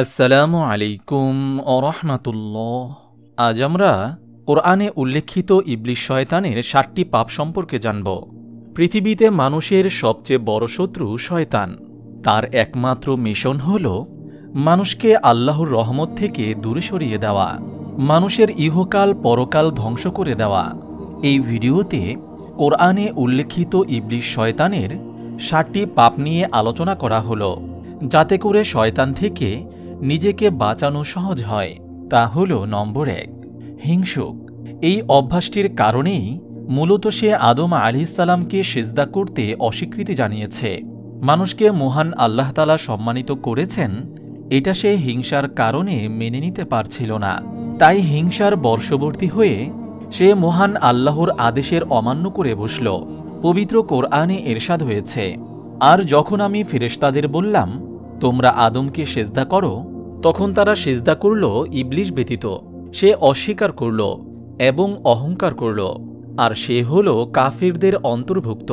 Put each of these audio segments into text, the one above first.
আসসালামু আলাইকুম ওরহমাতুল্লাহ। আজ আমরা কোরআনে উল্লেখিত ইবলিস শয়তানের ৭টি পাপ সম্পর্কে জানব। পৃথিবীতে মানুষের সবচেয়ে বড় শত্রু শয়তান। তার একমাত্র মিশন হল মানুষকে আল্লাহর রহমত থেকে দূরে সরিয়ে দেওয়া, মানুষের ইহকাল পরকাল ধ্বংস করে দেওয়া। এই ভিডিওতে কোরআনে উল্লেখিত ইবলিস শয়তানের ৭টি পাপ নিয়ে আলোচনা করা হলো, যাতে করে শয়তান থেকে নিজেকে বাঁচানো সহজ হয়। তা হল নম্বর ১, হিংসুক। এই অভ্যাসটির কারণেই মূলত সে আদম আলাইহিসসালামকে সিজদা করতে অস্বীকৃতি জানিয়েছে। মানুষকে মহান আল্লাহ তাআলা সম্মানিত করেছেন, এটা সে হিংসার কারণে মেনে নিতে পারছিল না। তাই হিংসার বর্ষবর্তী হয়ে সে মহান আল্লাহর আদেশের অমান্য করে বসল। পবিত্র কোরআনে ইরশাদ হয়েছে, আর যখন আমি ফেরেশতাদের বললাম তোমরা আদমকে সিজদা করো, তখন তারা সিজদা করল ইবলিস ব্যতীত। সে অস্বীকার করল এবং অহংকার করল, আর সে হল কাফিরদের অন্তর্ভুক্ত।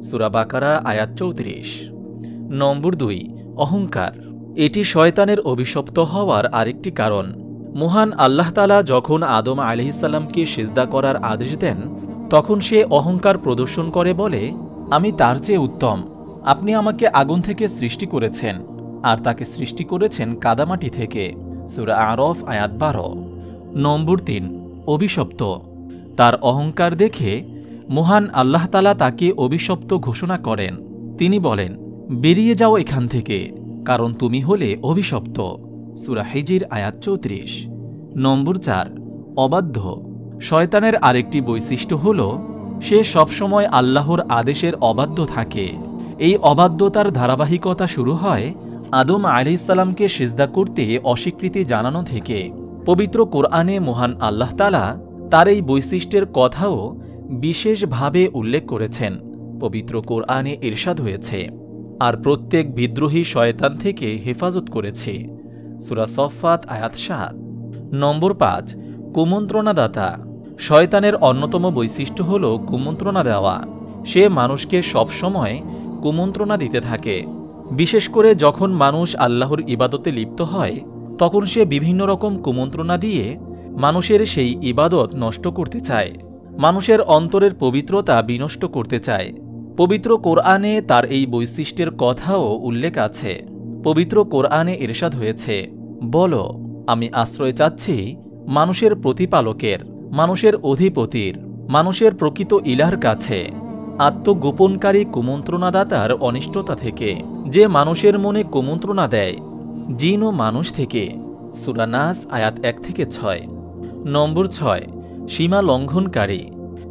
সূরা বাকারা আয়াত ৩৪। নম্বর ২, অহংকার। এটি শয়তানের অভিশপ্ত হওয়ার আরেকটি কারণ। মহান আল্লাহ তাআলা যখন আদম আলাইহিসসালামকে সিজদা করার আদেশ দেন, তখন সে অহংকার প্রদর্শন করে বলে, আমি তার চেয়ে উত্তম। আপনি আমাকে আগুন থেকে সৃষ্টি করেছেন, আর তাকে সৃষ্টি করেছেন কাদামাটি থেকে। সূরা আরফ আয়াত ১২। নম্বর ৩, অভিশপ্ত। তার অহংকার দেখে মহান আল্লাহ তাআলা তাকে অভিশপ্ত ঘোষণা করেন। তিনি বলেন, বেরিয়ে যাও এখান থেকে, কারণ তুমি হলে অভিশপ্ত। সূরা হিজর আয়াত ৩৪। নম্বর ৪, অবাধ্য। শয়তানের আরেকটি বৈশিষ্ট্য হল সে সবসময় আল্লাহর আদেশের অবাধ্য থাকে। এই অবাধ্যতার ধারাবাহিকতা শুরু হয় আদম আলাইহিসসালামকে সিজদা করতে অস্বীকৃতি জানানো থেকে। পবিত্র কোরআনে মহান আল্লাহ তাআলা তার এই বৈশিষ্ট্যের কথাও বিশেষভাবে উল্লেখ করেছেন। পবিত্র কোরআনে ইরশাদ হয়েছে, আর প্রত্যেক বিদ্রোহী শয়তান থেকে হেফাজত করেছে। সূরা সফফাত আয়াত ৭। নম্বর ৫, কুমন্ত্রণাদাতা। শয়তানের অন্যতম বৈশিষ্ট্য হল কুমন্ত্রণা দেওয়া। সে মানুষকে সবসময় কুমন্ত্রণা দিতে থাকে। বিশেষ করে যখন মানুষ আল্লাহর ইবাদতে লিপ্ত হয়, তখন সে বিভিন্ন রকম কুমন্ত্রণা দিয়ে মানুষের সেই ইবাদত নষ্ট করতে চায়, মানুষের অন্তরের পবিত্রতা বিনষ্ট করতে চায়। পবিত্র কোরআনে তার এই বৈশিষ্ট্যের কথাও উল্লেখ আছে। পবিত্র কোরআনে ইরশাদ হয়েছে, বলো, আমি আশ্রয় চাচ্ছি মানুষের প্রতিপালকের, মানুষের অধিপতির, মানুষের প্রকৃত ইলাহর কাছে, আত্মগোপনকারী কুমন্ত্রণাদাতার অনিষ্টতা থেকে, যে মানুষের মনে কুমন্ত্রণা দেয়, জিন ও মানুষ থেকে। সূরা নাস আয়াত ১ থেকে ৬। নম্বর ৬, সীমা লঙ্ঘনকারী।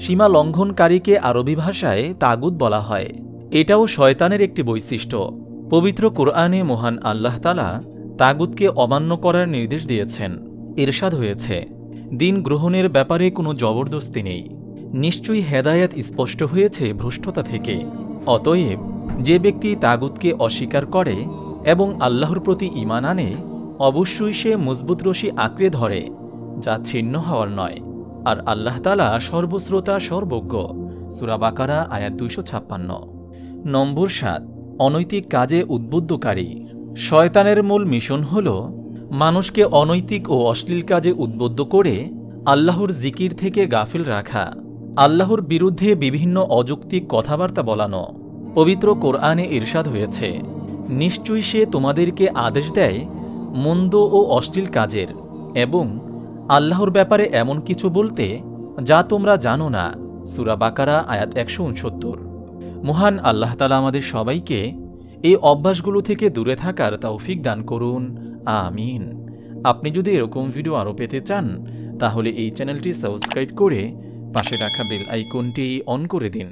সীমা লঙ্ঘনকারীকে আরবি ভাষায় তাগুত বলা হয়। এটাও শয়তানের একটি বৈশিষ্ট্য। পবিত্র কোরআনে মহান আল্লাহ তাআলা তাগুতকে অমান্য করার নির্দেশ দিয়েছেন। ইরশাদ হয়েছে, দিন গ্রহণের ব্যাপারে কোনো জবরদস্তি নেই। নিশ্চয়ই হেদায়েত স্পষ্ট হয়েছে ভ্রষ্টতা থেকে। অতএব যে ব্যক্তি তাগুতকে অস্বীকার করে এবং আল্লাহর প্রতি ঈমান আনে, অবশ্যই সে মজবুত রশি আঁকড়ে ধরে, যা ছিন্ন হওয়ার নয়। আর আল্লাহ তাআলা সর্বশ্রোতা সর্বজ্ঞ। সূরা বাকারা আয়াত ২৫৬। নম্বর ৭, অনৈতিক কাজে উদ্বুদ্ধকারী। শয়তানের মূল মিশন হল মানুষকে অনৈতিক ও অশ্লীল কাজে উদ্বুদ্ধ করে আল্লাহর জিকির থেকে গাফিল রাখা, আল্লাহর বিরুদ্ধে বিভিন্ন অযৌক্তিক কথাবার্তা বলানো। পবিত্র কোরআনে ইরশাদ হয়েছে, নিশ্চয়ই সে তোমাদেরকে আদেশ দেয় মন্দ ও অশ্লীল কাজের এবং আল্লাহর ব্যাপারে এমন কিছু বলতে যা তোমরা জানো না। সূরা বাকারা আয়াত ১৬৯। মহান আল্লাহ তাআলা আমাদের সবাইকে এই অভ্যাসগুলো থেকে দূরে থাকার তৌফিক দান করুন, আমিন। আপনি যদি এরকম ভিডিও আরও পেতে চান, তাহলে এই চ্যানেলটি সাবস্ক্রাইব করে পাশে রাখা বেল আইকনটি অন করে দিন।